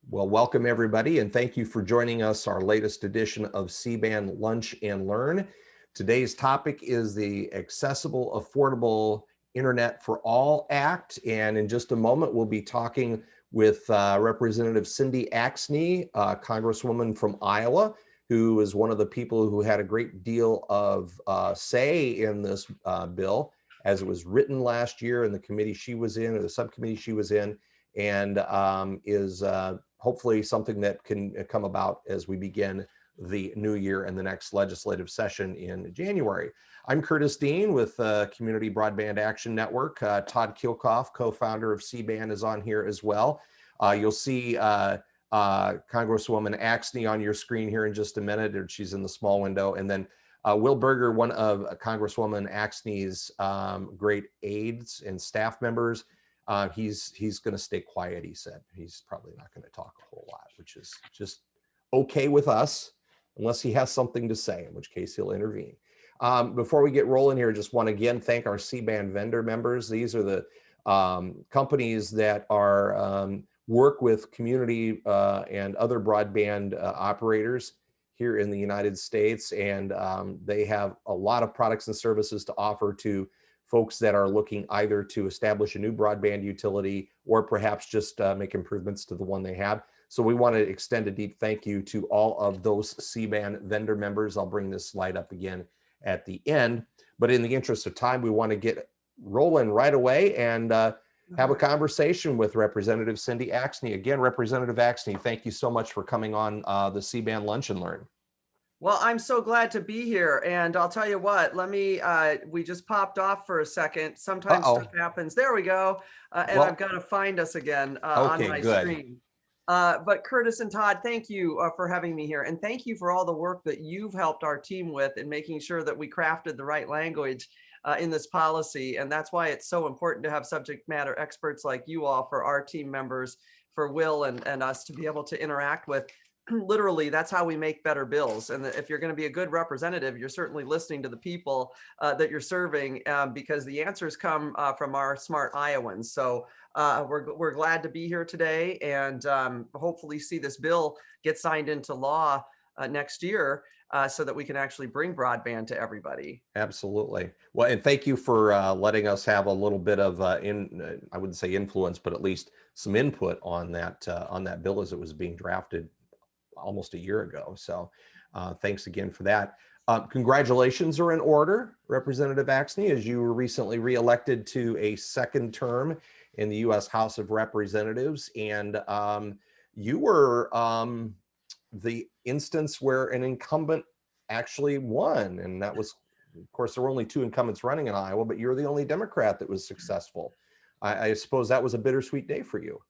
Well, welcome everybody, and thank you for joining us, our latest edition of CBAN Lunch and Learn. Today's topic is the Accessible, Affordable Internet for All Act, and in just a moment, we'll be talking with Representative Cindy Axne, Congresswoman from Iowa, who is one of the people who had a great deal of say in this bill as it was written last year in the committee she was in, or the subcommittee she was in, and is hopefully something that can come about as we begin the new year and the next legislative session in January. I'm Curtis Dean with Community Broadband Action Network. Todd Kilkoff, co-founder of CBAN, is on here as well. You'll see Congresswoman Axne on your screen here in just a minute, or she's in the small window. And then Will Berger, one of Congresswoman Axne's great aides and staff members. He's going to stay quiet, he said. He's probably not going to talk a whole lot, which is just okay with us, unless he has something to say, in which case he'll intervene. Before we get rolling here, just want to again thank our CBAN vendor members. These are the companies that are work with community and other broadband operators here in the United States, and they have a lot of products and services to offer to folks that are looking either to establish a new broadband utility or perhaps just make improvements to the one they have. So we want to extend a deep thank you to all of those CBAN vendor members. I'll bring this slide up again at the end, but in the interest of time, we want to get rolling right away and have a conversation with Representative Cindy Axne. Again, Representative Axne, thank you so much for coming on the CBAN Lunch and Learn. Well, I'm so glad to be here. And I'll tell you what, we just popped off for a second. Sometimes stuff happens. There we go. And I've got to find us again on my screen. But Curtis and Todd, thank you for having me here. And thank you for all the work that you've helped our team with in making sure that we crafted the right language in this policy. And that's why it's so important to have subject matter experts like you all for our team members, for Will and us to be able to interact with. Literally, that's how we make better bills. And if you're going to be a good representative, you're certainly listening to the people that you're serving, because the answers come from our smart Iowans. So we're glad to be here today, and hopefully see this bill get signed into law next year so that we can actually bring broadband to everybody. Absolutely. Well, and thank you for letting us have a little bit of I wouldn't say influence, but at least some input on that bill as it was being drafted almost a year ago. So thanks again for that. Congratulations are in order, Representative Axne, as you were recently reelected to a second term in the U.S. House of Representatives. And you were the instance where an incumbent actually won. And that was, of course, there were only two incumbents running in Iowa, but you're the only Democrat that was successful. I suppose that was a bittersweet day for you.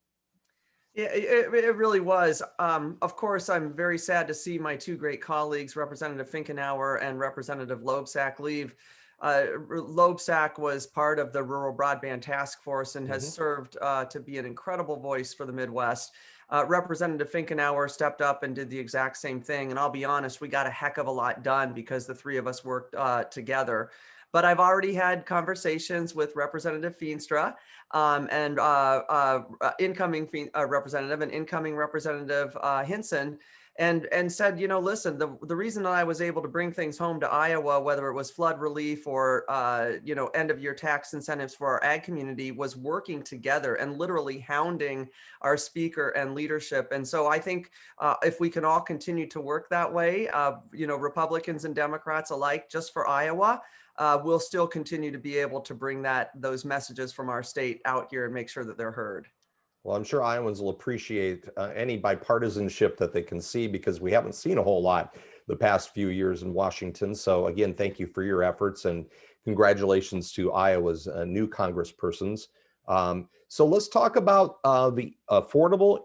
Yeah, it really was. Of course, I'm very sad to see my two great colleagues, Representative Finkenauer and Representative Loebsack, leave. Loebsack was part of the Rural Broadband Task Force and has served to be an incredible voice for the Midwest. Representative Finkenauer stepped up and did the exact same thing. And I'll be honest, we got a heck of a lot done because the three of us worked together. But I've already had conversations with Representative Feenstra and incoming representative and incoming Representative Hinson, and said, you know, listen, the reason that I was able to bring things home to Iowa, whether it was flood relief or, you know, end of year tax incentives for our ag community, was working together and literally hounding our speaker and leadership. And so I think if we can all continue to work that way, you know, Republicans and Democrats alike, just for Iowa, we'll still continue to be able to bring those messages from our state out here and make sure that they're heard. Well, I'm sure Iowans will appreciate any bipartisanship that they can see, because we haven't seen a whole lot the past few years in Washington. So again, thank you for your efforts, and congratulations to Iowa's new congresspersons. So let's talk about the Accessible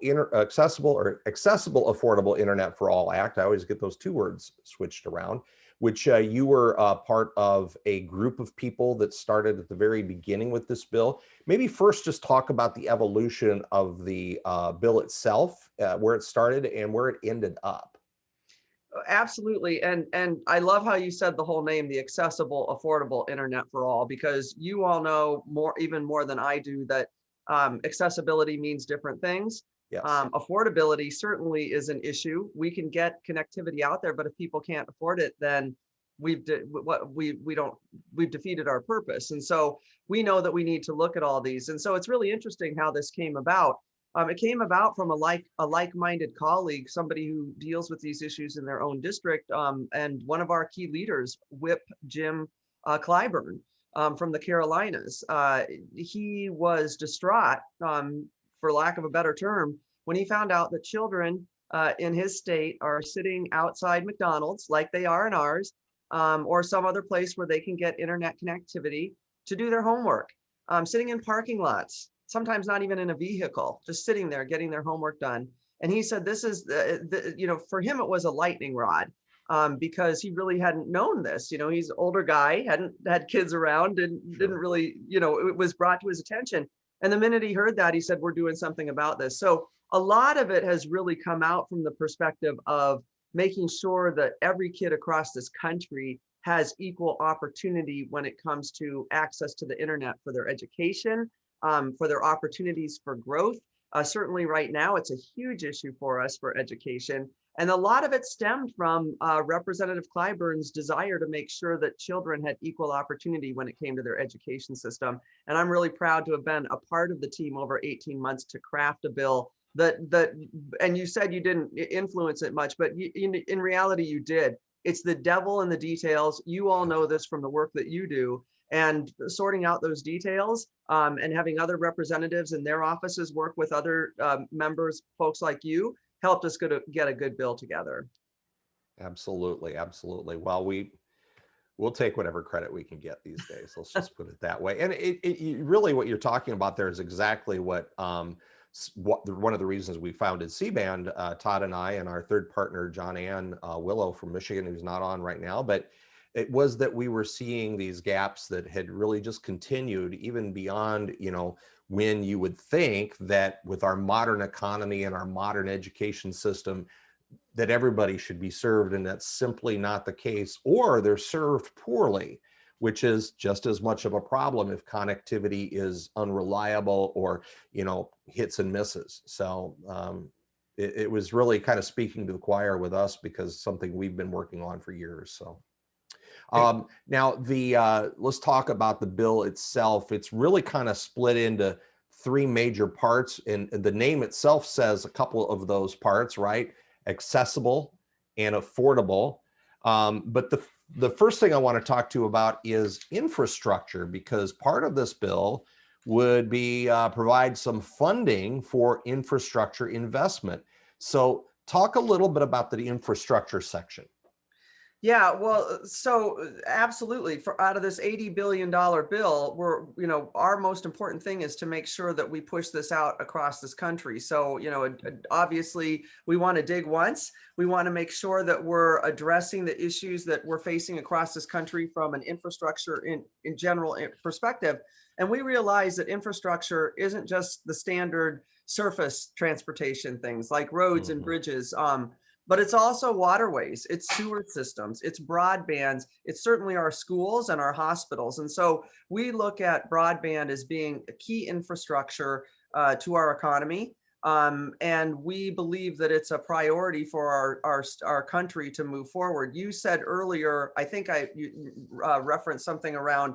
Affordable Internet for All Act. I always get those two words switched around, which you were part of a group of people that started at the very beginning with this bill. Maybe first just talk about the evolution of the bill itself, where it started and where it ended up. Absolutely. And I love how you said the whole name, the Accessible Affordable Internet for All, because you all know even more than I do that accessibility means different things. Yes. Affordability certainly is an issue. We can get connectivity out there, but if people can't afford it, then we've defeated our purpose. And so we know that we need to look at all these. And so it's really interesting how this came about. It came about from a like-minded colleague, somebody who deals with these issues in their own district, and one of our key leaders, Whip Jim Clyburn, from the Carolinas. He was distraught, for lack of a better term, when he found out that children in his state are sitting outside McDonald's like they are in ours, or some other place where they can get internet connectivity to do their homework, sitting in parking lots, sometimes not even in a vehicle, just sitting there getting their homework done. And he said this is, for him, it was a lightning rod, because he really hadn't known this. He's an older guy, hadn't had kids around, didn't really, it was brought to his attention. And the minute he heard that, he said, we're doing something about this. So a lot of it has really come out from the perspective of making sure that every kid across this country has equal opportunity when it comes to access to the internet for their education, for their opportunities for growth. Certainly right now, it's a huge issue for us for education. And a lot of it stemmed from Representative Clyburn's desire to make sure that children had equal opportunity when it came to their education system. And I'm really proud to have been a part of the team over 18 months to craft a bill that and you said you didn't influence it much, but in reality you did. It's the devil in the details. You all know this from the work that you do, and sorting out those details, and having other representatives in their offices work with other members, folks like you, helped us get a good bill together. Absolutely. Absolutely. Well, we'll take whatever credit we can get these days. Let's just put it that way. And really what you're talking about there is exactly what one of the reasons we founded CBAN, Todd and I, and our third partner, John Ann Willow from Michigan, who's not on right now, but it was that we were seeing these gaps that had really just continued even beyond, when you would think that with our modern economy and our modern education system, that everybody should be served, and that's simply not the case, or they're served poorly, which is just as much of a problem if connectivity is unreliable or, hits and misses. So it was really kind of speaking to the choir with us, because something we've been working on for years. So now let's talk about the bill itself. It's really kind of split into three major parts, and the name itself says a couple of those parts, right? Accessible and affordable. But the first thing I want to talk to you about is infrastructure, because part of this bill would be provide some funding for infrastructure investment. So talk a little bit about the infrastructure section. Yeah, well, so absolutely. For out of this $80 billion bill, our most important thing is to make sure that we push this out across this country. So, obviously we want to dig once. We want to make sure that we're addressing the issues that we're facing across this country from an infrastructure in general perspective. And we realize that infrastructure isn't just the standard surface transportation things like roads and bridges. But it's also waterways, it's sewer systems, it's broadbands, it's certainly our schools and our hospitals. And so we look at broadband as being a key infrastructure to our economy. And we believe that it's a priority for our country to move forward. You said earlier, I think you referenced something around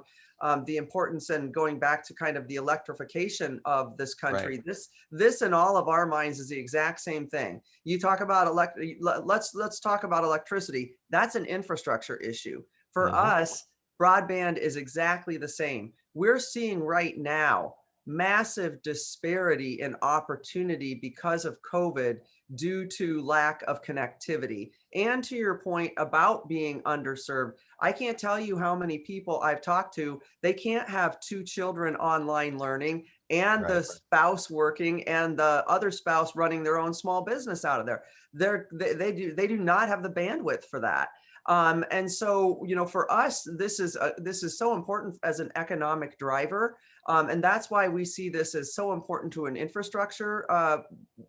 the importance and going back to kind of the electrification of this country. Right. This in all of our minds is the exact same thing. You talk about let's talk about electricity. That's an infrastructure issue. For us, broadband is exactly the same. We're seeing right now massive disparity in opportunity because of COVID due to lack of connectivity. And to your point about being underserved, I can't tell you how many people I've talked to, they can't have two children online learning and the spouse working and the other spouse running their own small business out of there. They do not have the bandwidth for that. And so, for us, this is so important as an economic driver. And that's why we see this as so important to an infrastructure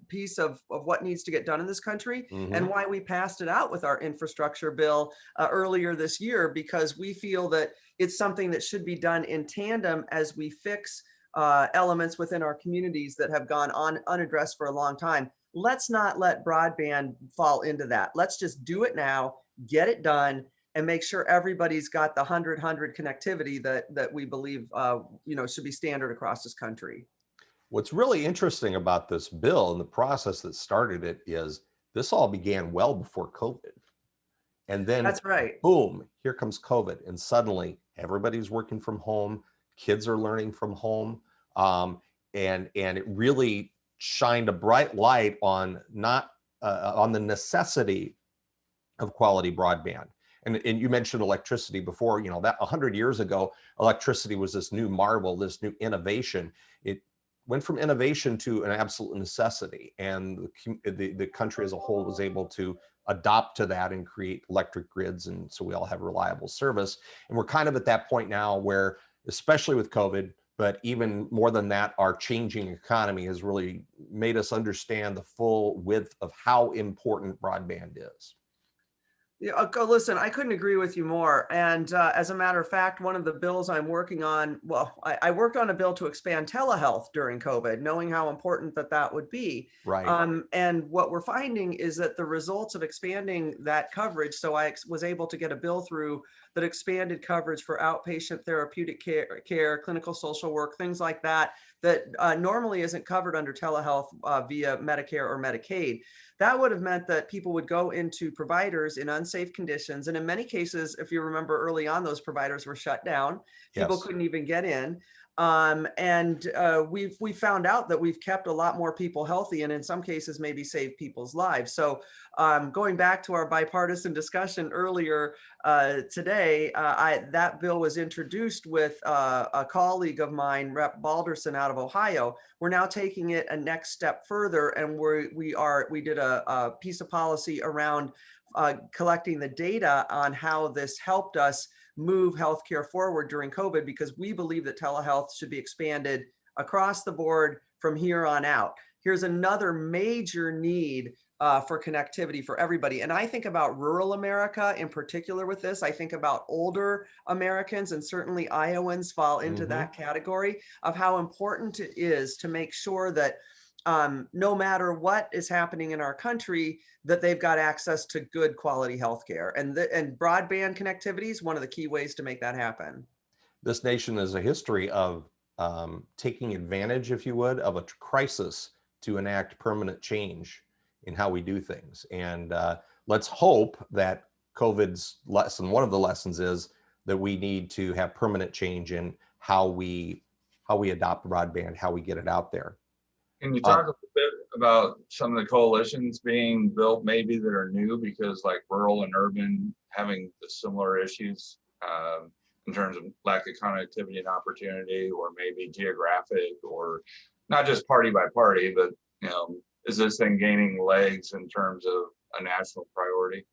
piece of what needs to get done in this country, and why we passed it out with our infrastructure bill earlier this year, because we feel that it's something that should be done in tandem as we fix elements within our communities that have gone on unaddressed for a long time. Let's not let broadband fall into that. Let's just do it now, get it done, and make sure everybody's got the 100 connectivity that we believe should be standard across this country. What's really interesting about this bill and the process that started it is this all began well before COVID. And then That's right. boom, here comes COVID. And suddenly everybody's working from home, kids are learning from home. And it really shined a bright light on not on the necessity of quality broadband. And you mentioned electricity before, that 100 years ago, electricity was this new marvel, this new innovation. It went from innovation to an absolute necessity. And the country as a whole was able to adopt to that and create electric grids. And so we all have reliable service. And we're kind of at that point now where, especially with COVID, but even more than that, our changing economy has really made us understand the full width of how important broadband is. Yeah, listen, I couldn't agree with you more. And as a matter of fact, one of the bills I'm working on, well, I worked on a bill to expand telehealth during COVID, knowing how important that would be. Right. And what we're finding is that the results of expanding that coverage, so I was able to get a bill through that expanded coverage for outpatient therapeutic care, clinical social work, things like that, that normally isn't covered under telehealth via Medicare or Medicaid. That would have meant that people would go into providers in unsafe conditions. And in many cases, if you remember early on, those providers were shut down. People Yes. couldn't even get in. We found out that we've kept a lot more people healthy and in some cases maybe saved people's lives. So going back to our bipartisan discussion earlier today, that bill was introduced with a colleague of mine, Rep. Balderson out of Ohio. We're now taking it a next step further, and we did a piece of policy around collecting the data on how this helped us move healthcare forward during COVID, because we believe that telehealth should be expanded across the board from here on out. Here's another major need for connectivity for everybody. And I think about rural America in particular with this. I think about older Americans, and certainly Iowans fall into that category of how important it is to make sure that no matter what is happening in our country, that they've got access to good quality healthcare. And broadband connectivity is one of the key ways to make that happen. This nation has a history of taking advantage, if you would, of a crisis to enact permanent change in how we do things. And let's hope that COVID's lesson, one of the lessons is that we need to have permanent change in how we adopt broadband, how we get it out there. Can you talk a bit about some of the coalitions being built maybe that are new, because like rural and urban having the similar issues in terms of lack of connectivity and opportunity, or maybe geographic, or not just party by party, but is this thing gaining legs in terms of a national priority?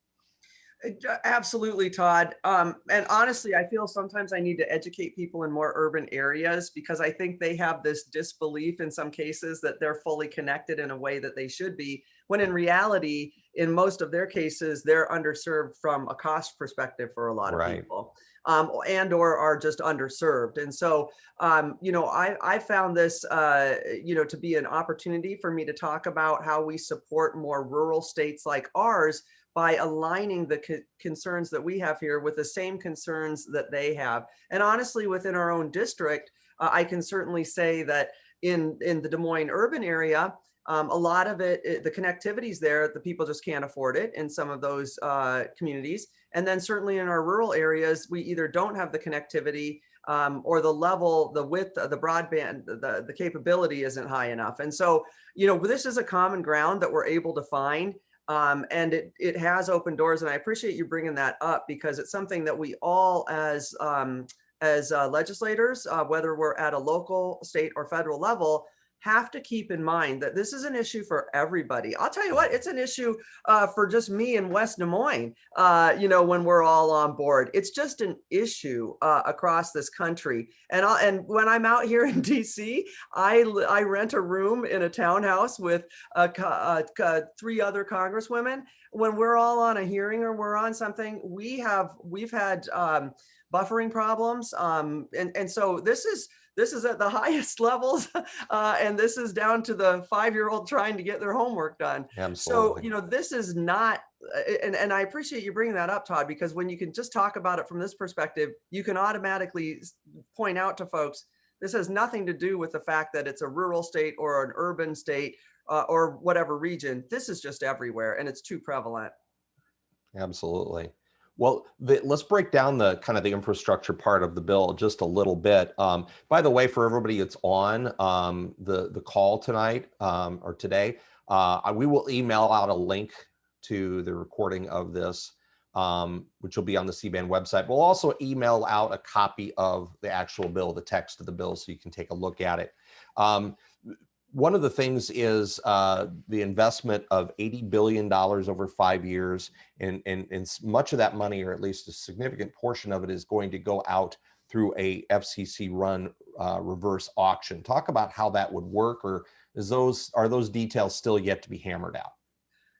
Absolutely, Todd. And honestly, I feel sometimes I need to educate people in more urban areas, because I think they have this disbelief in some cases that they're fully connected in a way that they should be, when in reality, in most of their cases, they're underserved from a cost perspective for a lot of people, and or are just underserved. And so, I found this, to be an opportunity for me to talk about how we support more rural states like ours by aligning the concerns that we have here with the same concerns that they have. And honestly, within our own district, I can certainly say that in the Des Moines urban area, a lot of the connectivity's there, the people just can't afford it in some of those communities. And then certainly in our rural areas, we either don't have the connectivity or the width of the broadband, the capability isn't high enough. And so, this is a common ground that we're able to find. And it has opened doors, and I appreciate you bringing that up, because it's something that we all as legislators, whether we're at a local, state, or federal level, have to keep in mind that this is an issue for everybody. I'll tell you what, it's an issue for just me in West Des Moines, when we're all on board. It's just an issue across this country. And when I'm out here in DC, I rent a room in a townhouse with 3 other congresswomen. When we're all on a hearing or we're on something, we've had buffering problems. And so this this is at the highest levels, and this is down to the 5-year-old trying to get their homework done. So, Absolutely. this is not, and I appreciate you bringing that up, Todd, because when you can just talk about it from this perspective, you can automatically point out to folks, this has nothing to do with the fact that it's a rural state or an urban state or whatever region. This is just everywhere, and it's too prevalent. Absolutely. Well, let's break down the kind of the infrastructure part of the bill just a little bit. By the way, for everybody that's on the call tonight or today, we will email out a link to the recording of this, which will be on the CBAN website. We'll also email out a copy of the actual bill, the text of the bill, so you can take a look at it. One of the things is the investment of $80 billion over 5 years, and much of that money, or at least a significant portion of it, is going to go out through a FCC-run reverse auction. Talk about how that would work, or are those details still yet to be hammered out?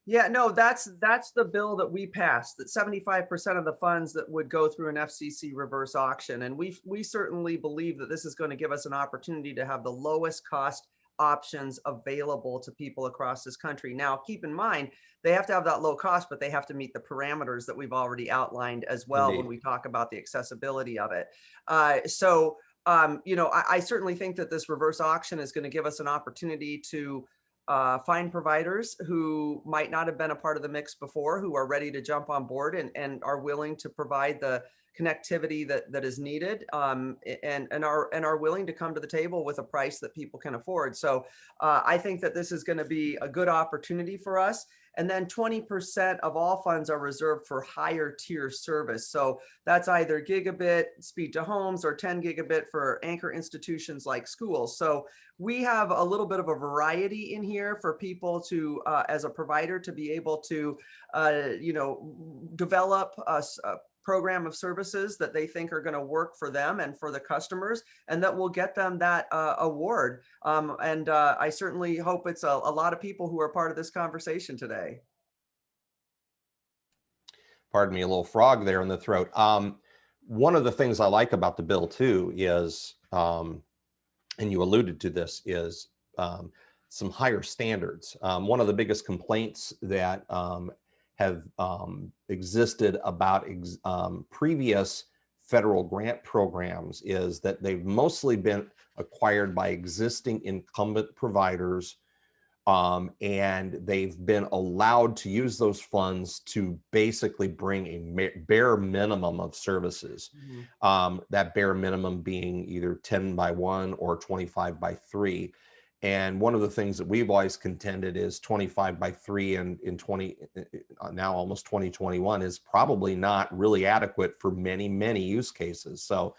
Yeah, no, that's the bill that we passed, that 75% of the funds that would go through an FCC reverse auction. And we certainly believe that this is going to give us an opportunity to have the lowest cost options available to people across this country. Now, keep in mind, they have to have that low cost, but they have to meet the parameters that we've already outlined as well. Indeed. When we talk about the accessibility of it. I certainly think that this reverse auction is going to give us an opportunity to find providers who might not have been a part of the mix before, who are ready to jump on board and are willing to provide the connectivity that is needed, and are willing to come to the table with a price that people can afford. So I think that this is going to be a good opportunity for us. And then 20% of all funds are reserved for higher tier service. So that's either gigabit speed to homes or 10 gigabit for anchor institutions like schools. So we have a little bit of a variety in here for people to, as a provider, to be able to, develop a program of services that they think are going to work for them and for the customers, and that will get them that award. I certainly hope it's a lot of people who are part of this conversation today. Pardon me, a little frog there in the throat. One of the things I like about the bill too is, and you alluded to this, is some higher standards. One of the biggest complaints that have existed about previous federal grant programs is that they've mostly been acquired by existing incumbent providers, and they've been allowed to use those funds to basically bring a bare minimum of services. Mm-hmm. That bare minimum being either 10 by 1 or 25 by 3. And one of the things that we've always contended is 25 by 3 and in now almost 2021 is probably not really adequate for many, many use cases. So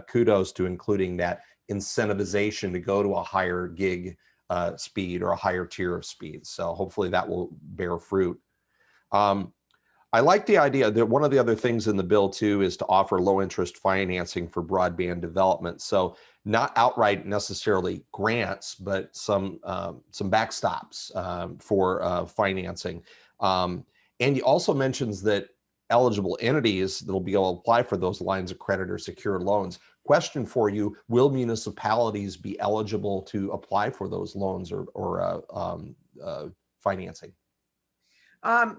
kudos to including that incentivization to go to a higher gig speed or a higher tier of speed. So hopefully that will bear fruit. I like the idea that one of the other things in the bill too is to offer low interest financing for broadband development. So not outright necessarily grants, but some backstops for financing. And he also mentions that eligible entities that will be able to apply for those lines of credit or secured loans. Question for you: will municipalities be eligible to apply for those loans or financing?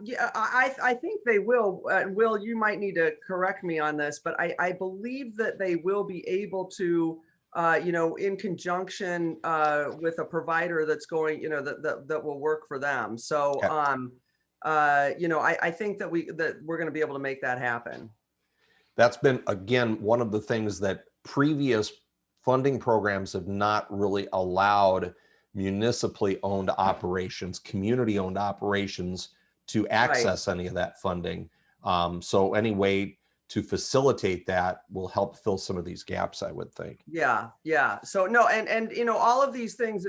Yeah, I think they will. Will, you might need to correct me on this, but I believe that they will be able to, in conjunction with a provider that's going, that will work for them. So, Okay. I think that we're going to be able to make that happen. That's been, again, one of the things that previous funding programs have not really allowed municipally owned operations, community owned operations to access any of that funding. So any way to facilitate that will help fill some of these gaps, I would think. Yeah. So no, and all of these things,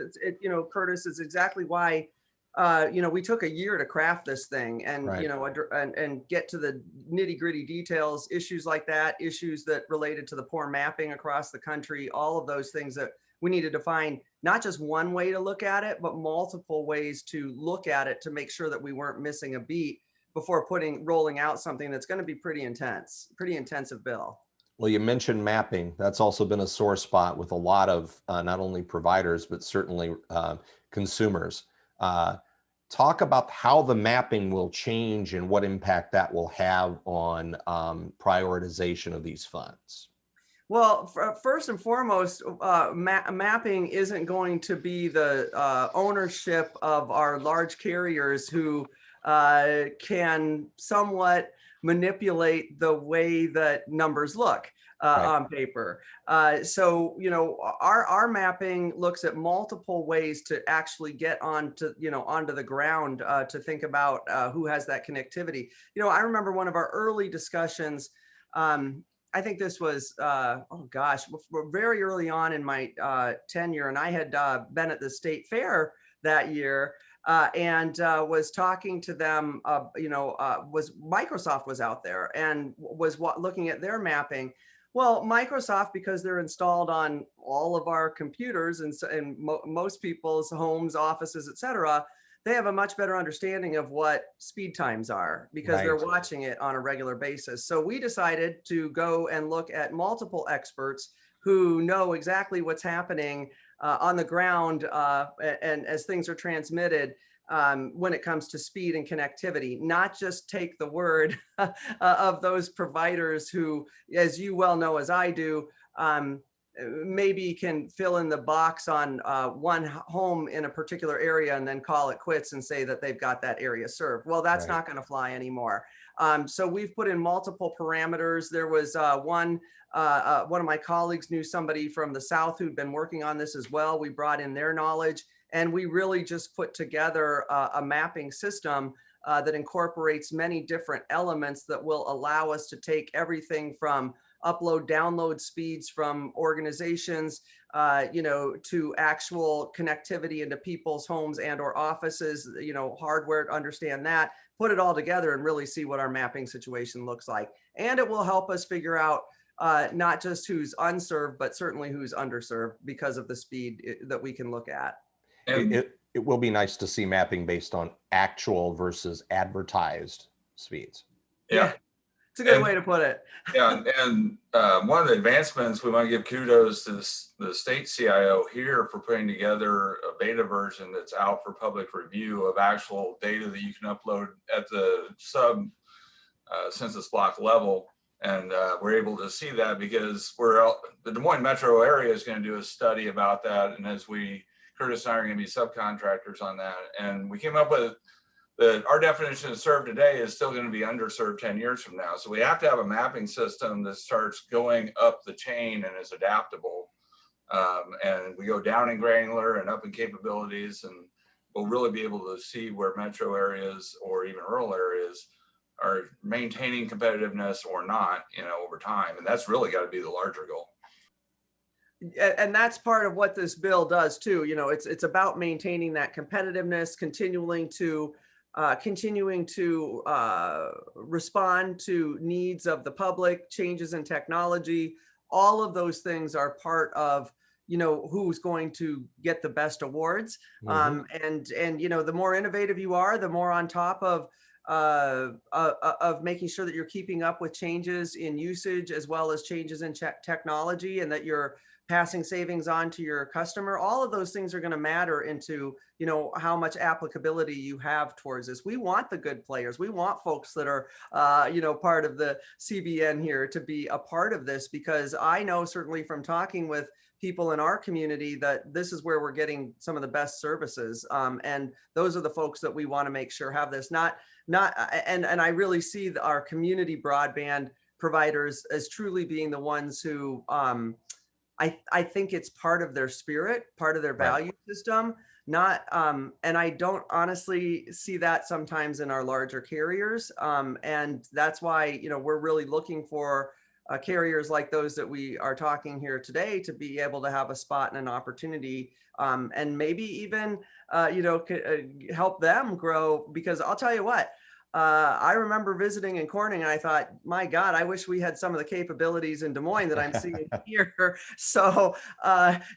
Curtis, is exactly why we took a year to craft this thing and, Right. and get to the nitty gritty details, issues like that, issues that related to the poor mapping across the country, all of those things that we needed to find not just one way to look at it, but multiple ways to look at it to make sure that we weren't missing a beat before rolling out something that's going to be pretty intensive bill. Well, you mentioned mapping. That's also been a sore spot with a lot of not only providers, but certainly consumers. Uh, Talk about how the mapping will change and what impact that will have on prioritization of these funds. Well, first and foremost, mapping isn't going to be the ownership of our large carriers who can somewhat manipulate the way that numbers look Right. on paper. So, our mapping looks at multiple ways to actually get onto the ground to think about who has that connectivity. I remember one of our early discussions. I think this was, very early on in my tenure, and I had been at the state fair that year and was talking to them. Was Microsoft was out there and was looking at their mapping. Well, Microsoft, because they're installed on all of our computers and most people's homes, offices, et cetera, they have a much better understanding of what speed times are because they're Right. watching it on a regular basis. So we decided to go and look at multiple experts who know exactly what's happening on the ground and as things are transmitted when it comes to speed and connectivity, not just take the word of those providers who, as you well know, as I do, maybe can fill in the box on one home in a particular area and then call it quits and say that they've got that area served. Well, that's Right. not going to fly anymore. So we've put in multiple parameters. There was one of my colleagues knew somebody from the South who'd been working on this as well. We brought in their knowledge and we really just put together a mapping system that incorporates many different elements that will allow us to take everything from upload, download speeds from organizations, to actual connectivity into people's homes and or offices, hardware to understand that, put it all together and really see what our mapping situation looks like. And it will help us figure out not just who's unserved, but certainly who's underserved because of the speed that we can look at. And It will be nice to see mapping based on actual versus advertised speeds. Yeah, it's a good way to put it. Yeah, and one of the advancements, we want to give kudos to the state CIO here for putting together a beta version that's out for public review of actual data that you can upload at the census block level. And we're able to see that because the Des Moines metro area is going to do a study about that. And as Curtis and I are going to be subcontractors on that. And we came up with that our definition of served today is still going to be underserved 10 years from now. So we have to have a mapping system that starts going up the chain and is adaptable. And we go down in granular and up in capabilities, and we'll really be able to see where metro areas or even rural areas are maintaining competitiveness or not, over time. And that's really got to be the larger goal. And that's part of what this bill does too. It's about maintaining that competitiveness, continuing to respond to needs of the public, changes in technology. All of those things are part of who's going to get the best awards. Mhm. And the more innovative you are, the more on top of making sure that you're keeping up with changes in usage as well as changes in technology, and that you're passing savings on to your customer. All of those things are going to matter into how much applicability you have towards this. We want the good players. We want folks that are part of the CBN here to be a part of this, because I know certainly from talking with people in our community that this is where we're getting some of the best services, and those are the folks that we want to make sure have this. And I really see our community broadband providers as truly being the ones who I think it's part of their spirit, part of their value system, not, and I don't honestly see that sometimes in our larger carriers. And that's why, we're really looking for carriers like those that we are talking here today to be able to have a spot and an opportunity, and maybe even, help them grow. Because I'll tell you what, I remember visiting in Corning and I thought, my God, I wish we had some of the capabilities in Des Moines that I'm seeing here. So,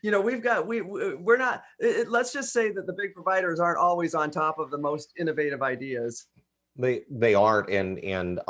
we're not, let's just say that the big providers aren't always on top of the most innovative ideas. They aren't, and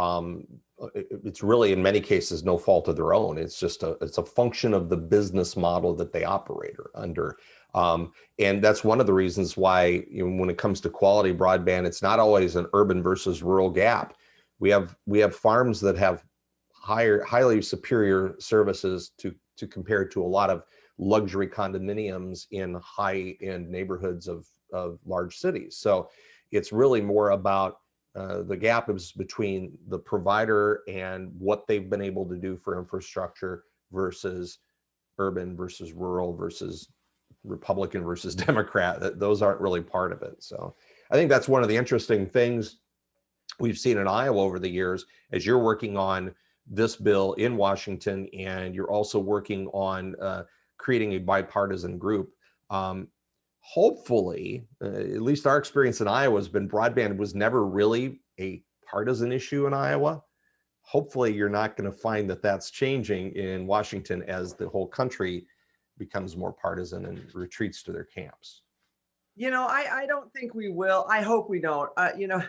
it's really in many cases no fault of their own. It's just it's a function of the business model that they operate under. And that's one of the reasons why, you know, when it comes to quality broadband, it's not always an urban versus rural gap. We have farms that have highly superior services to compare to a lot of luxury condominiums in high-end neighborhoods of large cities. So it's really more about the gap is between the provider and what they've been able to do for infrastructure versus urban versus rural versus Republican versus Democrat. Those aren't really part of it. So I think that's one of the interesting things we've seen in Iowa over the years, as you're working on this bill in Washington, and you're also working on creating a bipartisan group. Hopefully, at least our experience in Iowa has been broadband was never really a partisan issue in Iowa. Hopefully, you're not going to find that that's changing in Washington as the whole country becomes more partisan and retreats to their camps. You know, I don't think we will. I hope we don't. You know,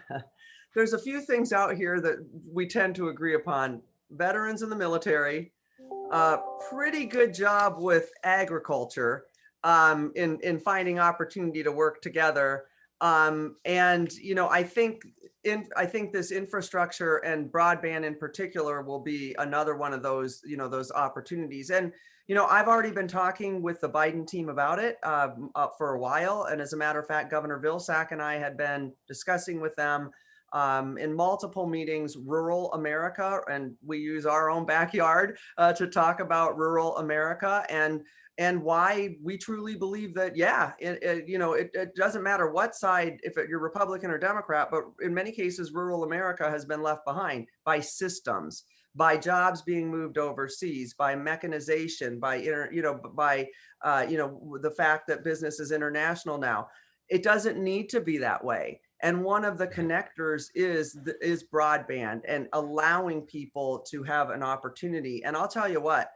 there's a few things out here that we tend to agree upon. Veterans in the military, pretty good job with agriculture in finding opportunity to work together. And, you know, I think this infrastructure and broadband in particular will be another one of those, you know, those opportunities. And, you know, I've already been talking with the Biden team about it for a while. And as a matter of fact, Governor Vilsack and I had been discussing with them in multiple meetings, rural America, and we use our own backyard to talk about rural America and why we truly believe that, yeah, you know, it doesn't matter what side, if you're Republican or Democrat, but in many cases, rural America has been left behind by systems, by jobs being moved overseas, by mechanization, by the fact that business is international now. It doesn't need to be that way. And one of the connectors is broadband and allowing people to have an opportunity. And I'll tell you what,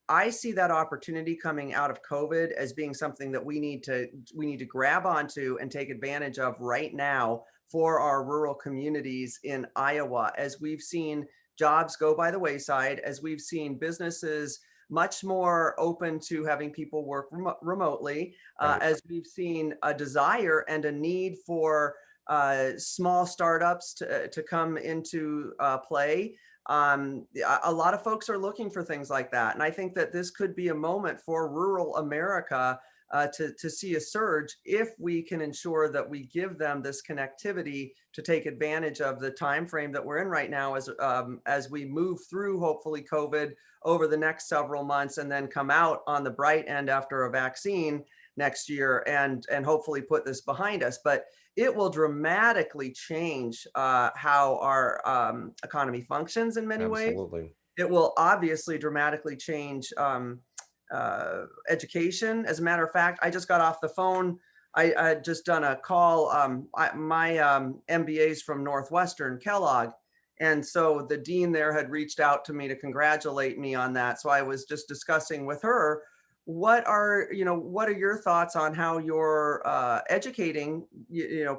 I see that opportunity coming out of COVID as being something that we need to grab onto and take advantage of right now for our rural communities in Iowa, as we've seen jobs go by the wayside, as we've seen businesses much more open to having people work remotely, Right. as we've seen a desire and a need for small startups to come into play. A lot of folks are looking for things like that. And I think that this could be a moment for rural America to see a surge if we can ensure that we give them this connectivity to take advantage of the time frame that we're in right now as we move through, hopefully, COVID over the next several months and then come out on the bright end after a vaccine next year and hopefully put this behind us. But it will dramatically change how our economy functions in many ways. Absolutely. It will obviously dramatically change education. As a matter of fact, I just got off the phone. I just done a call. My MBA's from Northwestern Kellogg. And so the dean there had reached out to me to congratulate me on that. So I was just discussing with her, what are your thoughts on how you're educating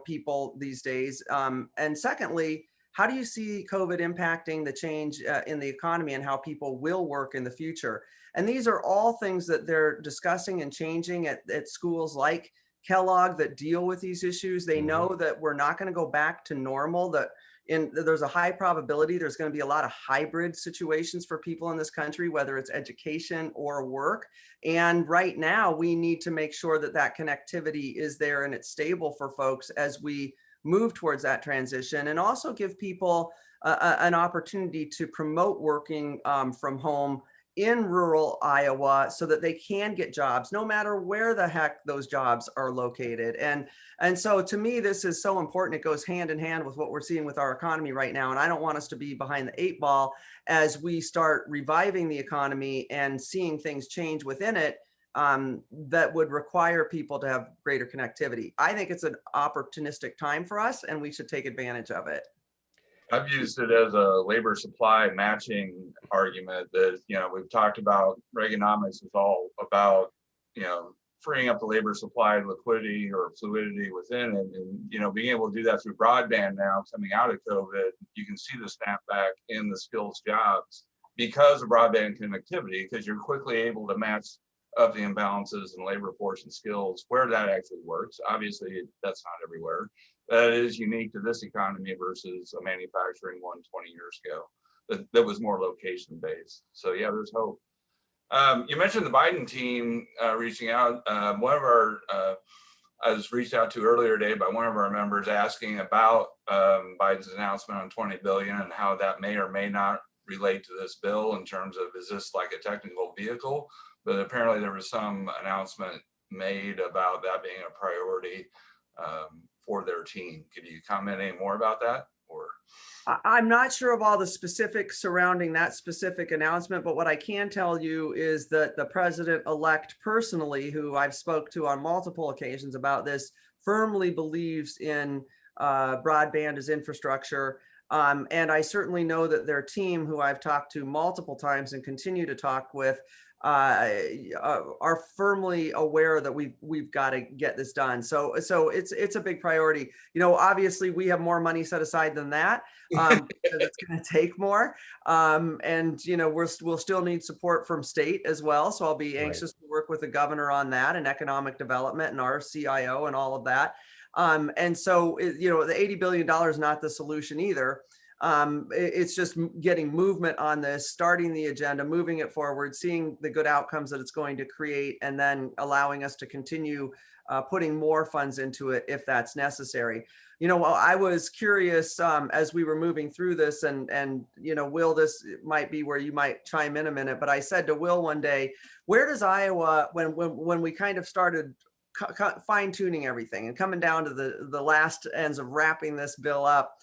people these days? And secondly, how do you see COVID impacting the change in the economy and how people will work in the future? And these are all things that they're discussing and changing at schools like Kellogg that deal with these issues. They know that we're not going to go back to normal, that there's a high probability there's going to be a lot of hybrid situations for people in this country, whether it's education or work. And right now we need to make sure that that connectivity is there and it's stable for folks as we move towards that transition, and also give people an opportunity to promote working from home in rural Iowa so that they can get jobs no matter where the heck those jobs are located. And so to me, this is so important. It goes hand in hand with what we're seeing with our economy right now. And I don't want us to be behind the 8 ball as we start reviving the economy and seeing things change within it that would require people to have greater connectivity. I think it's an opportunistic time for us and we should take advantage of it. I've used it as a labor supply matching argument that, we've talked about Reaganomics is all about, freeing up the labor supply, liquidity or fluidity within it. And, you know, being able to do that through broadband now coming out of COVID, you can see the snapback in the skills jobs because of broadband connectivity, because you're quickly able to match up the imbalances in labor force and skills where that actually works. Obviously, that's not everywhere. That is unique to this economy versus a manufacturing one 20 years ago that was more location based. So yeah, there's hope. You mentioned the Biden team reaching out. One of our, I was reached out to earlier today by one of our members asking about Biden's announcement on 20 billion and how that may or may not relate to this bill in terms of, is this like a technical vehicle? But apparently there was some announcement made about that being a priority for their team. Could you comment any more about that? Or I'm not sure of all the specifics surrounding that specific announcement, but what I can tell you is that the president-elect personally, who I've spoke to on multiple occasions about this, firmly believes in broadband as infrastructure. And I certainly know that their team, who I've talked to multiple times and continue to talk with, are firmly aware that we've got to get this done. So it's a big priority. You know, obviously we have more money set aside than that, because it's going to take more. And you know, we'll still need support from state as well. So I'll be anxious to work with the governor on that, and economic development and our CIO and all of that. And so, you know, the $80 billion is not the solution either. It's just getting movement on this, starting the agenda, moving it forward, seeing the good outcomes that it's going to create, and then allowing us to continue putting more funds into it if that's necessary. You know, I was curious as we were moving through this, and you know, Will, this might be where you might chime in a minute, but I said to Will one day, where does Iowa, when we kind of started fine tuning everything and coming down to the last ends of wrapping this bill up,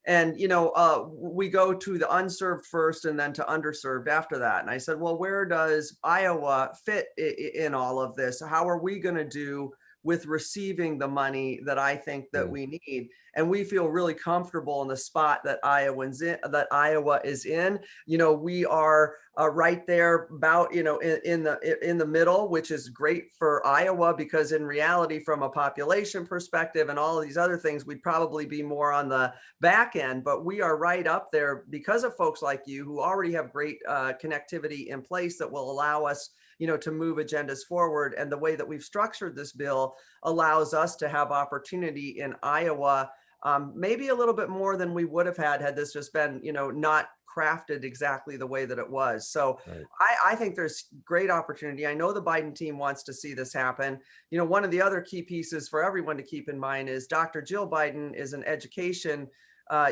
and, you know, we go to the unserved first and then to underserved after that. And I said, well, where does Iowa fit in all of this? How are we going to do with receiving the money that I think that we need? And we feel really comfortable in the spot that Iowa is in. You know, we are right there about, you know, in the middle, which is great for Iowa, because in reality, from a population perspective and all of these other things, we'd probably be more on the back end, but we are right up there because of folks like you who already have great connectivity in place that will allow us, you know, to move agendas forward. And the way that we've structured this bill allows us to have opportunity in Iowa, maybe a little bit more than we would have had this just been, you know, not crafted exactly the way that it was. So I think there's great opportunity. I know the Biden team wants to see this happen. You know, one of the other key pieces for everyone to keep in mind is Dr. Jill Biden is an education,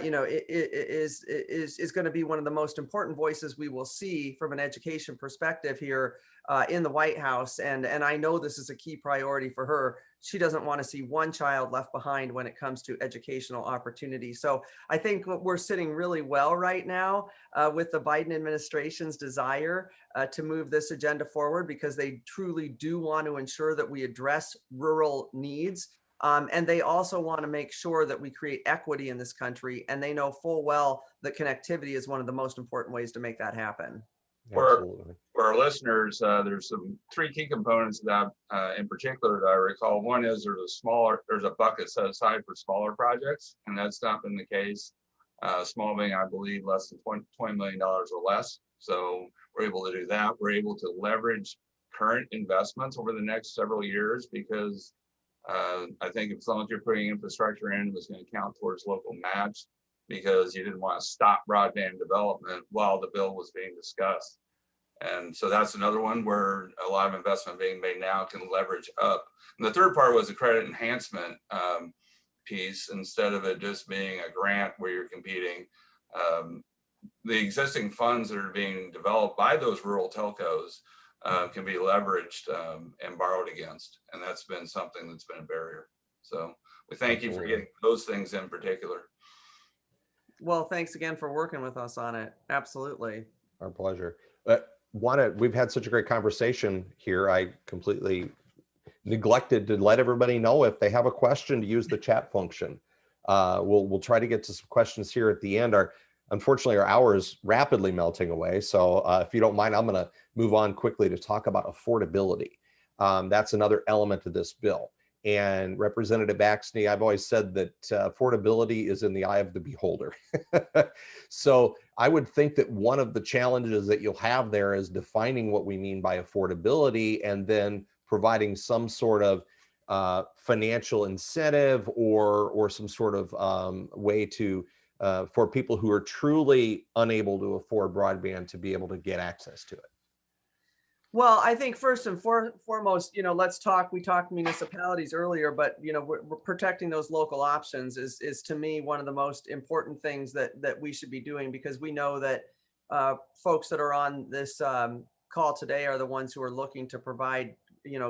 you know, is going to be one of the most important voices we will see from an education perspective here in the White House. And I know this is a key priority for her. She doesn't want to see one child left behind when it comes to educational opportunity. So I think we're sitting really well right now with the Biden administration's desire to move this agenda forward, because they truly do want to ensure that we address rural needs. And they also want to make sure that we create equity in this country. And they know full well that connectivity is one of the most important ways to make that happen. For our listeners, there's three key components of that in particular that I recall. One is there's a bucket set aside for smaller projects, and that's not been the case. Small being, I believe, less than $20 million or less. So we're able to do that. We're able to leverage current investments over the next several years, because I think as long as you're putting infrastructure in, it was going to count towards local match, because you didn't want to stop broadband development while the bill was being discussed. And so that's another one where a lot of investment being made now can leverage up. And the third part was the credit enhancement piece. Instead of it just being a grant where you're competing, the existing funds that are being developed by those rural telcos can be leveraged and borrowed against. And that's been something that's been a barrier. So we thank you for getting those things in particular. Well, thanks again for working with us on it. Absolutely. Our pleasure. We've had such a great conversation here. I completely neglected to let everybody know, if they have a question, to use the chat function. We'll try to get to some questions here at the end. Unfortunately, our hour is rapidly melting away. So if you don't mind, I'm going to move on quickly to talk about affordability. That's another element of this bill. And Representative Axne, I've always said that affordability is in the eye of the beholder. So I would think that one of the challenges that you'll have there is defining what we mean by affordability, and then providing some sort of financial incentive or some sort of way to for people who are truly unable to afford broadband to be able to get access to it. Well, I think first and foremost, we talked municipalities earlier, but we're protecting those local options is to me one of the most important things that we should be doing, because we know that folks that are on this call today are the ones who are looking to provide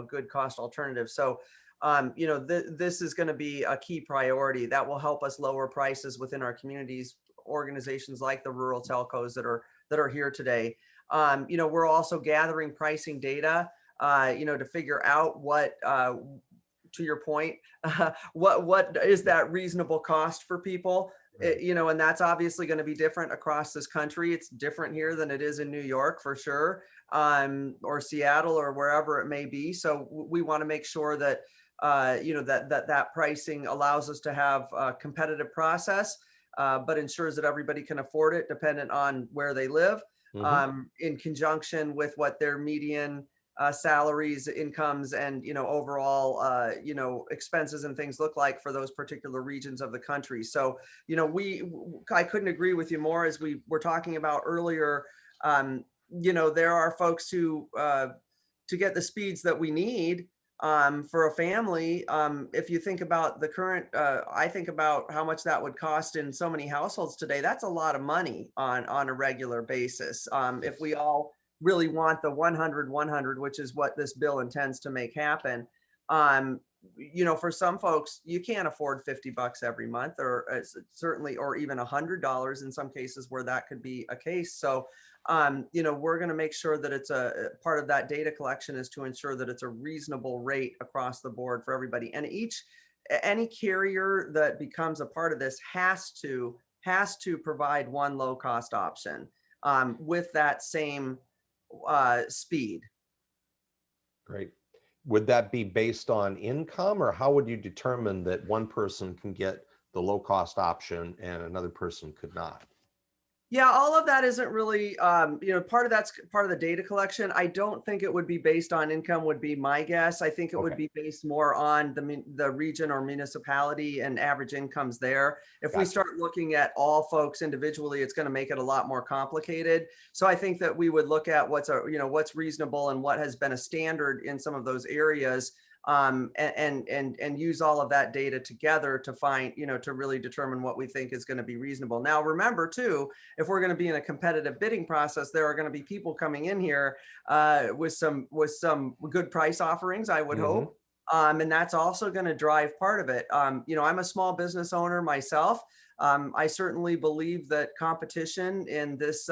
good cost alternatives. So this is going to be a key priority that will help us lower prices within our communities, organizations like the rural telcos that are here today. We're also gathering pricing data, to figure out what, to your point, what is that reasonable cost for people, Right. and that's obviously going to be different across this country. It's different here than it is in New York for sure, or Seattle or wherever it may be. So we want to make sure that, that pricing allows us to have a competitive process, but ensures that everybody can afford it dependent on where they live. In conjunction with what their median salaries, incomes, and overall expenses and things look like for those particular regions of the country. So I couldn't agree with you more. As we were talking about earlier, there are folks who to get the speeds that we need for a family. If you think about the current, I think about how much that would cost in so many households today. That's a lot of money on a regular basis. If we all really want the 100, which is what this bill intends to make happen, for some folks, you can't afford $50 every month, or certainly, or even $100 in some cases where that could be a case. So we're going to make sure that it's a part of that data collection is to ensure that it's a reasonable rate across the board for everybody. And any carrier that becomes a part of this has to provide one low cost option with that same speed. Great. Would that be based on income, or how would you determine that one person can get the low cost option and another person could not? Yeah, all of that isn't really, part of that's part of the data collection. I don't think it would be based on income, would be my guess. I think it would be based more on the region or municipality and average incomes there. If we start looking at all folks individually, it's going to make it a lot more complicated. So I think that we would look at what's reasonable and what has been a standard in some of those areas. And use all of that data together to find, to really determine what we think is going to be reasonable. Now, remember too, if we're going to be in a competitive bidding process, there are going to be people coming in here with some good price offerings, I would hope. And that's also going to drive part of it. I'm a small business owner myself. I certainly believe that competition in this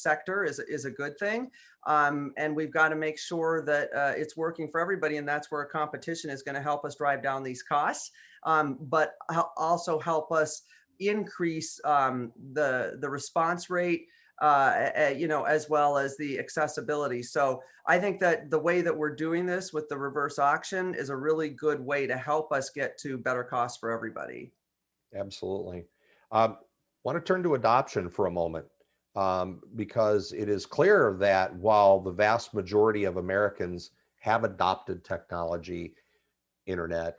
sector is a good thing. And we've got to make sure that it's working for everybody. And that's where competition is going to help us drive down these costs, but also help us increase the response rate, as well as the accessibility. So I think that the way that we're doing this with the reverse auction is a really good way to help us get to better costs for everybody. Absolutely. Want to turn to adoption for a moment, because it is clear that while the vast majority of Americans have adopted technology, internet,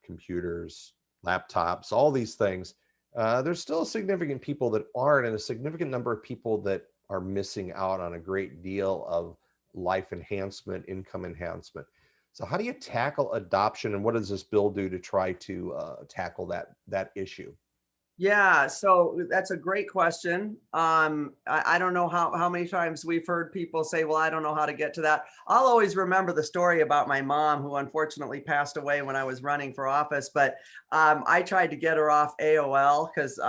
computers, laptops, all these things, there's still significant people that aren't, and a significant number of people that are missing out on a great deal of life enhancement, income enhancement. So how do you tackle adoption, and what does this bill do to try to tackle that issue? Yeah, so that's a great question. I don't know how many times we've heard people say, well, I don't know how to get to that. I'll always remember the story about my mom, who unfortunately passed away when I was running for office, but I tried to get her off AOL because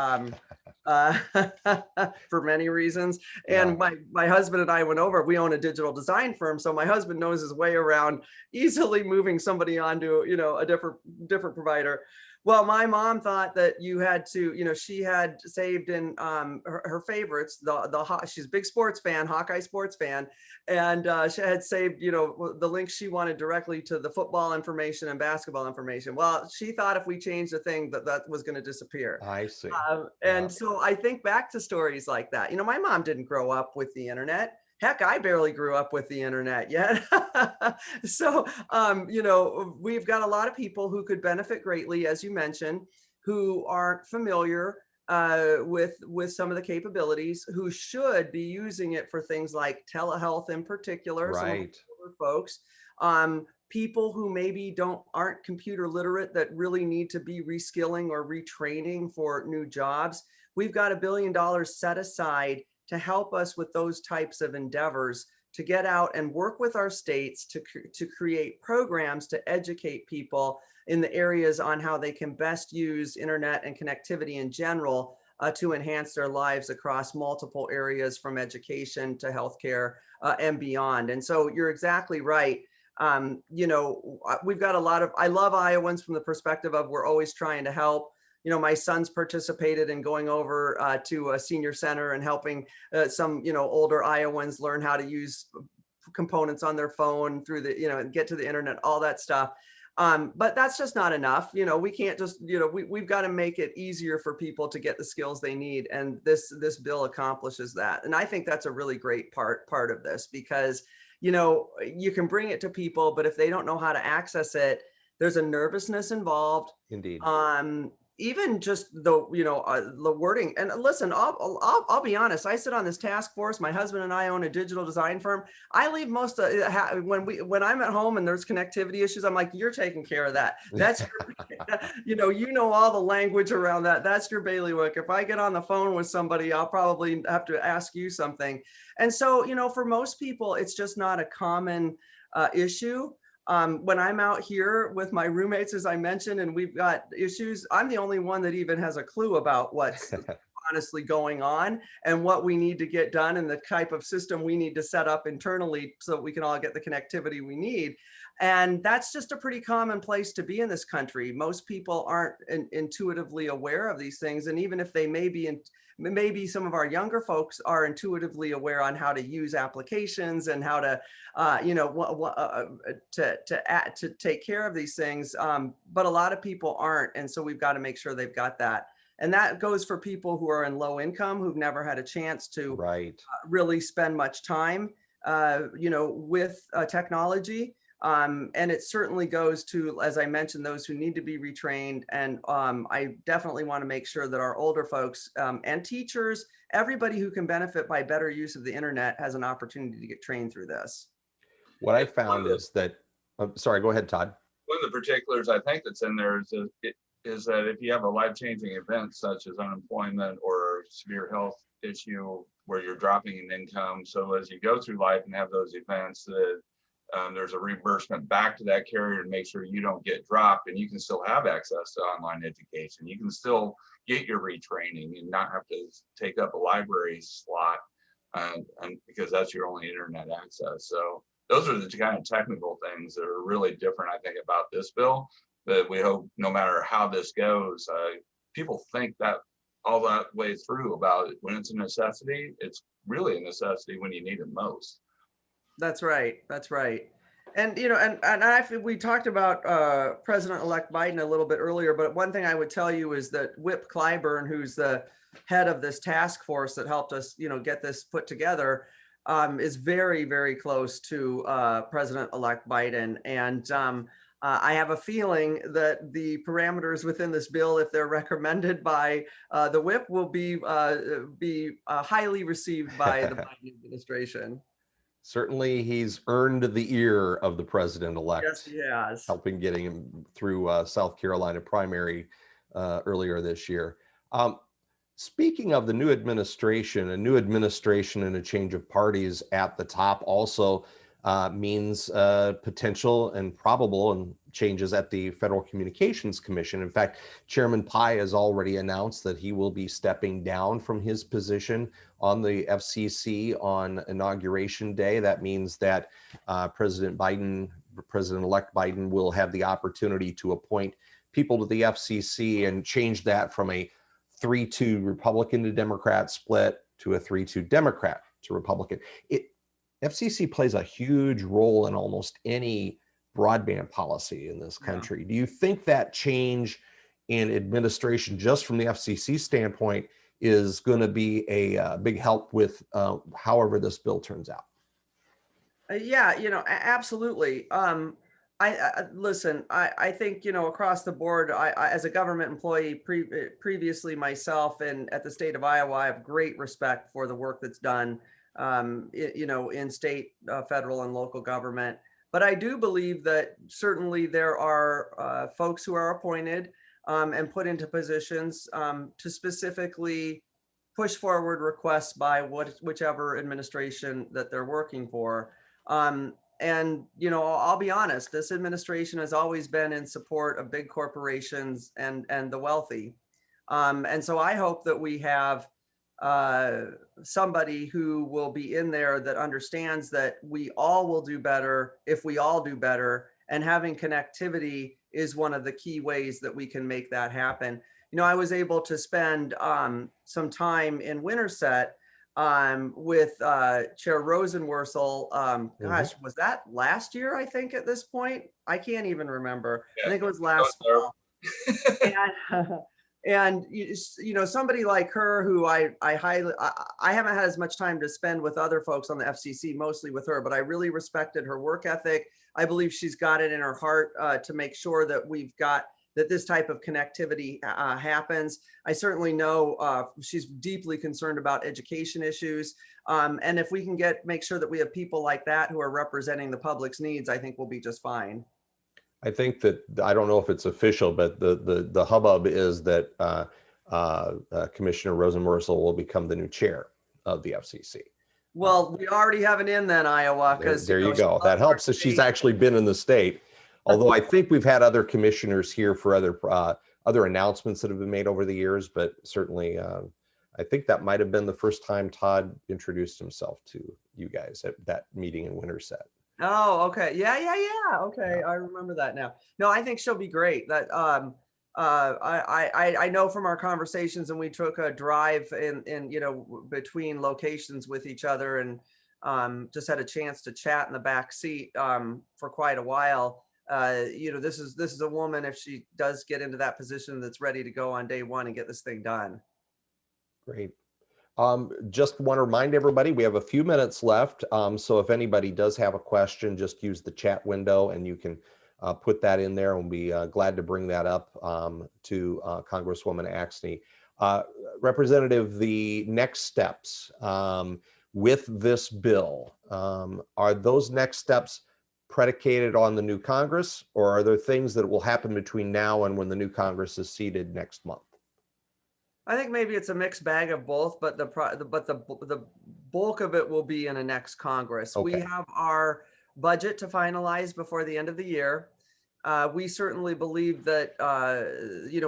for many reasons. And my husband and I went over, we own a digital design firm. So my husband knows his way around easily moving somebody onto, a different provider. Well, my mom thought that you had to, she had saved in her favorites, she's a big sports fan, Hawkeye sports fan, and she had saved, the links she wanted directly to the football information and basketball information. Well, she thought if we changed the thing that was going to disappear. I see. Yeah. And so I think back to stories like that. My mom didn't grow up with the internet. Heck, I barely grew up with the internet yet. So, we've got a lot of people who could benefit greatly, as you mentioned, who aren't familiar with some of the capabilities, who should be using it for things like telehealth in particular, some of Right. the older folks, people who maybe aren't computer literate that really need to be reskilling or retraining for new jobs. We've got $1 billion set aside to help us with those types of endeavors, to get out and work with our states to create programs to educate people in the areas on how they can best use internet and connectivity in general to enhance their lives across multiple areas, from education to healthcare and beyond. And so you're exactly right. We've got I love Iowans from the perspective of we're always trying to help. My son's participated in going over to a senior center and helping some, older Iowans learn how to use components on their phone through and get to the internet, all that stuff. But that's just not enough. We can't just, we've got to make it easier for people to get the skills they need. And this bill accomplishes that. And I think that's a really great part of this, because, you can bring it to people, but if they don't know how to access it, there's a nervousness involved. Indeed. Even just the wording. And listen, I'll be honest. I sit on this task force. My husband and I own a digital design firm. I leave most of when I'm at home and there's connectivity issues, I'm like, you're taking care of that. That's your, all the language around that. That's your bailiwick. If I get on the phone with somebody, I'll probably have to ask you something. And so, for most people, it's just not a common issue. When I'm out here with my roommates, as I mentioned, and we've got issues, I'm the only one that even has a clue about what's honestly going on and what we need to get done and the type of system we need to set up internally so that we can all get the connectivity we need. And that's just a pretty common place to be in this country. Most people aren't intuitively aware of these things. And even if they may be maybe some of our younger folks are intuitively aware on how to use applications and how to, to take care of these things. But a lot of people aren't. And so we've got to make sure they've got that. And that goes for people who are in low income, who've never had a chance to really spend much time, with technology. And it certainly goes to, as I mentioned, those who need to be retrained. And I definitely want to make sure that our older folks and teachers, everybody who can benefit by better use of the internet, has an opportunity to get trained through this. What I found is that, sorry, go ahead, Todd. One of the particulars I think that's in there is that if you have a life-changing event such as unemployment or severe health issue where you're dropping in income, so as you go through life and have those events, that there's a reimbursement back to that carrier to make sure you don't get dropped, and you can still have access to online education. You can still get your retraining and not have to take up a library slot, and because that's your only internet access. So those are the kind of technical things that are really different, I think, about this bill, that we hope no matter how this goes, people think that all that way through about it. When it's a necessity, it's really a necessity when you need it most. That's right. That's right. And, we talked about President-elect Biden a little bit earlier, but one thing I would tell you is that Whip Clyburn, who's the head of this task force that helped us, get this put together, is very, very close to President-elect Biden. And I have a feeling that the parameters within this bill, if they're recommended by the Whip, will be highly received by the Biden administration. Certainly, he's earned the ear of the president-elect. Yes, he has. Helping getting him through South Carolina primary earlier this year. Speaking of the new administration, a new administration and a change of parties at the top also means potential and probable changes at the Federal Communications Commission. In fact, Chairman Pai has already announced that he will be stepping down from his position on the FCC on Inauguration Day. That means that President-elect Biden will have the opportunity to appoint people to the FCC and changed that from a 3-2 Republican to Democrat split to a 3-2 Democrat to Republican. FCC plays a huge role in almost any broadband policy in this country. Yeah. Do you think that change in administration, just from the FCC standpoint, is going to be a big help with however this bill turns out? Yeah, absolutely. Listen, I think, across the board, I as a government employee previously myself and at the state of Iowa, I have great respect for the work that's done, in state, federal and local government. But I do believe that certainly there are folks who are appointed and put into positions to specifically push forward requests by whichever administration that they're working for. And, I'll be honest, this administration has always been in support of big corporations and the wealthy. And so I hope that we have somebody who will be in there that understands that we all will do better if we all do better. And having connectivity is one of the key ways that we can make that happen. I was able to spend some time in Winterset with Chair Rosenworcel. Gosh, was that last year? I think at this point, I can't even remember. Yeah, I think it was last fall. And somebody like her, who I haven't had as much time to spend with other folks on the FCC, mostly with her, but I really respected her work ethic. I believe she's got it in her heart to make sure that that this type of connectivity happens. I certainly know she's deeply concerned about education issues. And if we can make sure that we have people like that who are representing the public's needs, I think we'll be just fine. I think that, I don't know if it's official, but the hubbub is that Commissioner Rosenworcel will become the new chair of the FCC. Well, we already have an in then, Iowa, because there you go. That helps that she's actually been in the state. Although I think we've had other commissioners here for other announcements that have been made over the years, but certainly I think that might have been the first time Todd introduced himself to you guys at that meeting in Winterset. Oh, okay. Yeah. Okay. Yeah. I remember that now. No, I think she'll be great. That I know from our conversations, and we took a drive in between locations with each other, and just had a chance to chat in the back seat for quite a while. This is a woman, if she does get into that position, that's ready to go on day one and get this thing done. Great. Just want to remind everybody, we have a few minutes left. So if anybody does have a question, just use the chat window and you can put that in there, and we'll be glad to bring that up to Congresswoman Axne. Representative, the next steps with this bill, are those next steps predicated on the new Congress, or are there things that will happen between now and when the new Congress is seated next month? I think maybe it's a mixed bag of both, but the bulk of it will be in a next Congress. Okay. We have our budget to finalize before the end of the year. We certainly believe that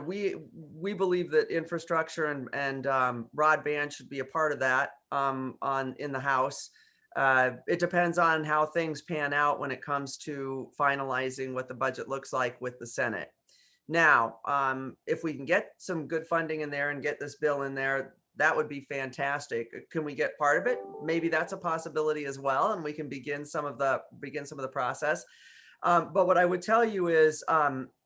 we believe that infrastructure and broadband should be a part of that in the House. It depends on how things pan out when it comes to finalizing what the budget looks like with the Senate. Now, if we can get some good funding in there and get this bill in there, that would be fantastic. Can we get part of it? Maybe that's a possibility as well, and we can begin some of the process. But what I would tell you is,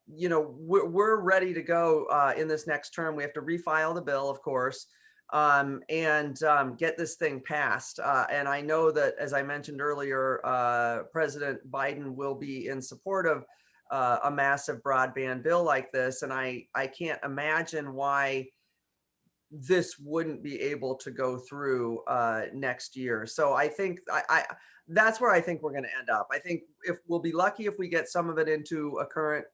we're ready to go in this next term. We have to refile the bill, of course, and get this thing passed. And I know that, as I mentioned earlier, President Biden will be in support of a massive broadband bill like this. And I can't imagine why this wouldn't be able to go through next year. So I think that's where I think we're going to end up. I think if we'll be lucky if we get some of it into a current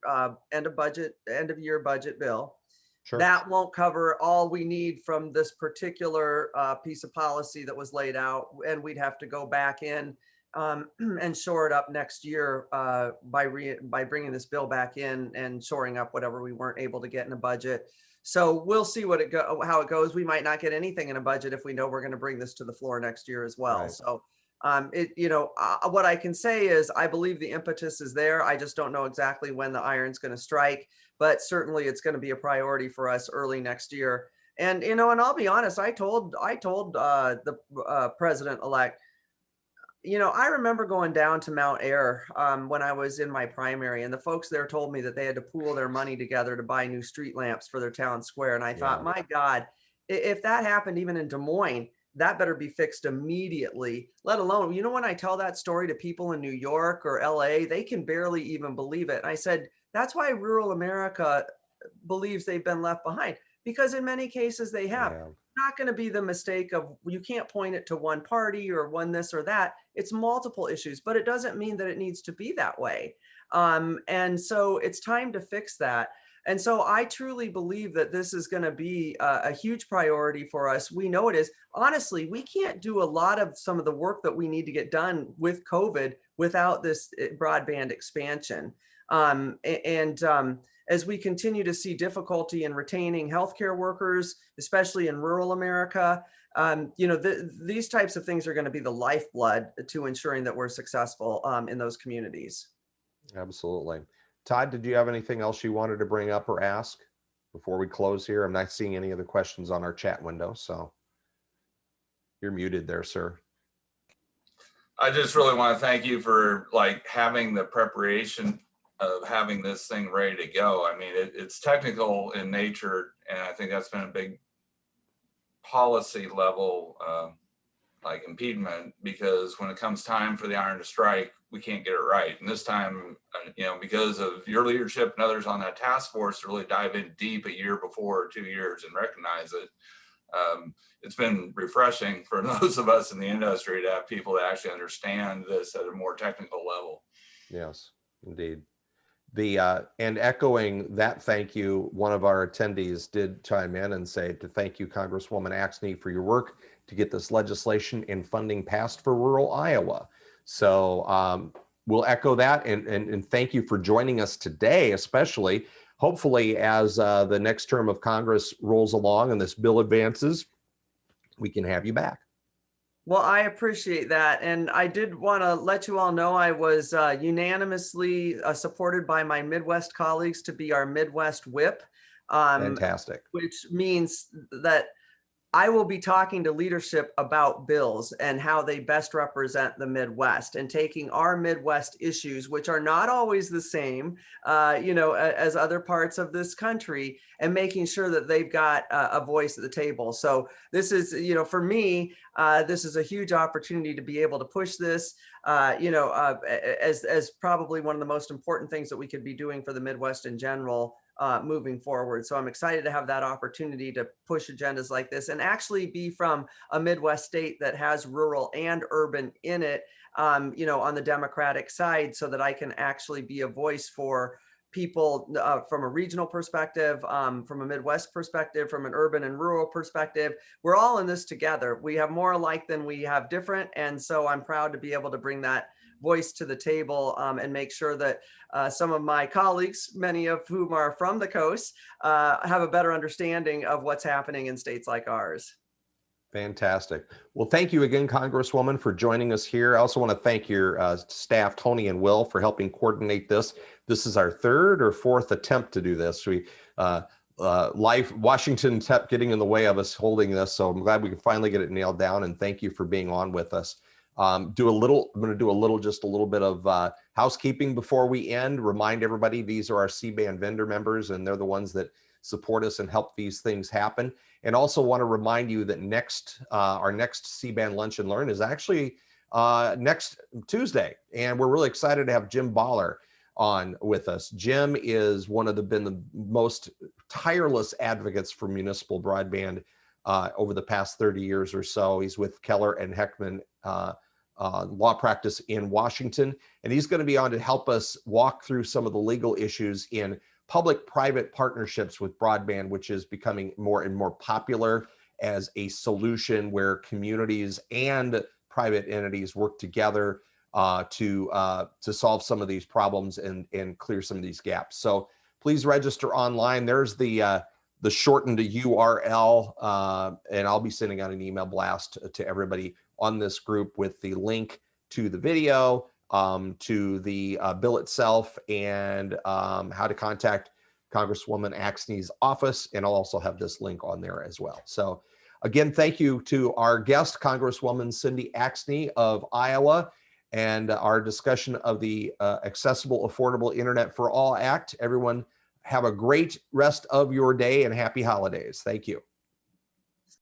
end of year budget bill. Sure. That won't cover all we need from this particular piece of policy that was laid out, and we'd have to go back in and shore it up next year by bringing this bill back in and shoring up whatever we weren't able to get in a budget. So we'll see how it goes. We might not get anything in a budget if we know we're going to bring this to the floor next year as well. Right. So what I can say is I believe the impetus is there. I just don't know exactly when the iron's going to strike. but certainly it's going to be a priority for us early next year. And, and I'll be honest, I told the president-elect, I remember going down to Mount Air when I was in my primary, and the folks there told me that they had to pool their money together to buy new street lamps for their town square. And I thought, Yeah. my God, if that happened even in Des Moines, that better be fixed immediately, let alone, when I tell that story to people in New York or LA, they can barely even believe it. And I said, that's why rural America believes they've been left behind, because in many cases they have. Yeah. Not going to be the mistake of, you can't point it to one party or one this or that. It's multiple issues, but it doesn't mean that it needs to be that way. And so it's time to fix that. And so I truly believe that this is going to be a huge priority for us. We know it is. Honestly, we can't do a lot of some of the work that we need to get done with COVID without this broadband expansion. As we continue to see difficulty in retaining healthcare workers, especially in rural America, these types of things are going to be the lifeblood to ensuring that we're successful in those communities. Absolutely. Todd, did you have anything else you wanted to bring up or ask before we close here? I'm not seeing any other questions on our chat window, so you're muted there, sir. I just really want to thank you for having the preparation of having this thing ready to go. I mean, it's technical in nature, and I think that's been a big policy level impediment, because when it comes time for the iron to strike, we can't get it right. And this time, because of your leadership and others on that task force to really dive in deep a year before 2 years and recognize it, it's been refreshing for those of us in the industry to have people that actually understand this at a more technical level. Yes, indeed. And echoing that thank you, one of our attendees did chime in and say to thank you, Congresswoman Axne, for your work to get this legislation and funding passed for rural Iowa. So we'll echo that and thank you for joining us today, especially. Hopefully, as the next term of Congress rolls along and this bill advances, we can have you back. Well, I appreciate that. And I did want to let you all know I was unanimously supported by my Midwest colleagues to be our Midwest whip. Fantastic. Which means that I will be talking to leadership about bills and how they best represent the Midwest, and taking our Midwest issues, which are not always the same, as other parts of this country, and making sure that they've got a voice at the table. So this is, for me, this is a huge opportunity to be able to push this, as probably one of the most important things that we could be doing for the Midwest in general. Moving forward. So I'm excited to have that opportunity to push agendas like this and actually be from a Midwest state that has rural and urban in it, on the Democratic side, so that I can actually be a voice for people from a regional perspective, from a Midwest perspective, from an urban and rural perspective. We're all in this together. We have more alike than we have different. And so I'm proud to be able to bring that voice to the table and make sure that some of my colleagues, many of whom are from the coast, have a better understanding of what's happening in states like ours. Fantastic. Well, thank you again, Congresswoman, for joining us here. I also want to thank your staff, Tony and Will, for helping coordinate this. This is our third or fourth attempt to do this. Washington kept getting in the way of us holding this, so I'm glad we can finally get it nailed down, and thank you for being on with us. I'm going to do just a little bit of housekeeping before we end. Remind everybody, these are our CBAN vendor members, and they're the ones that support us and help these things happen. And also want to remind you that our next CBAN Lunch and Learn is actually next Tuesday, and we're really excited to have Jim Baller on with us. Jim is been the most tireless advocates for municipal broadband over the past 30 years or so. He's with Keller and Heckman law practice in Washington, and he's going to be on to help us walk through some of the legal issues in public-private partnerships with broadband, which is becoming more and more popular as a solution where communities and private entities work together to solve some of these problems and clear some of these gaps. So please register online. There's the shortened URL, and I'll be sending out an email blast to everybody on this group with the link to the video, to the bill itself, and how to contact Congresswoman Axne's office, and I'll also have this link on there as well. So again, thank you to our guest, Congresswoman Cindy Axne of Iowa, and our discussion of the Accessible, Affordable Internet for All Act. Everyone have a great rest of your day and happy holidays. Thank you.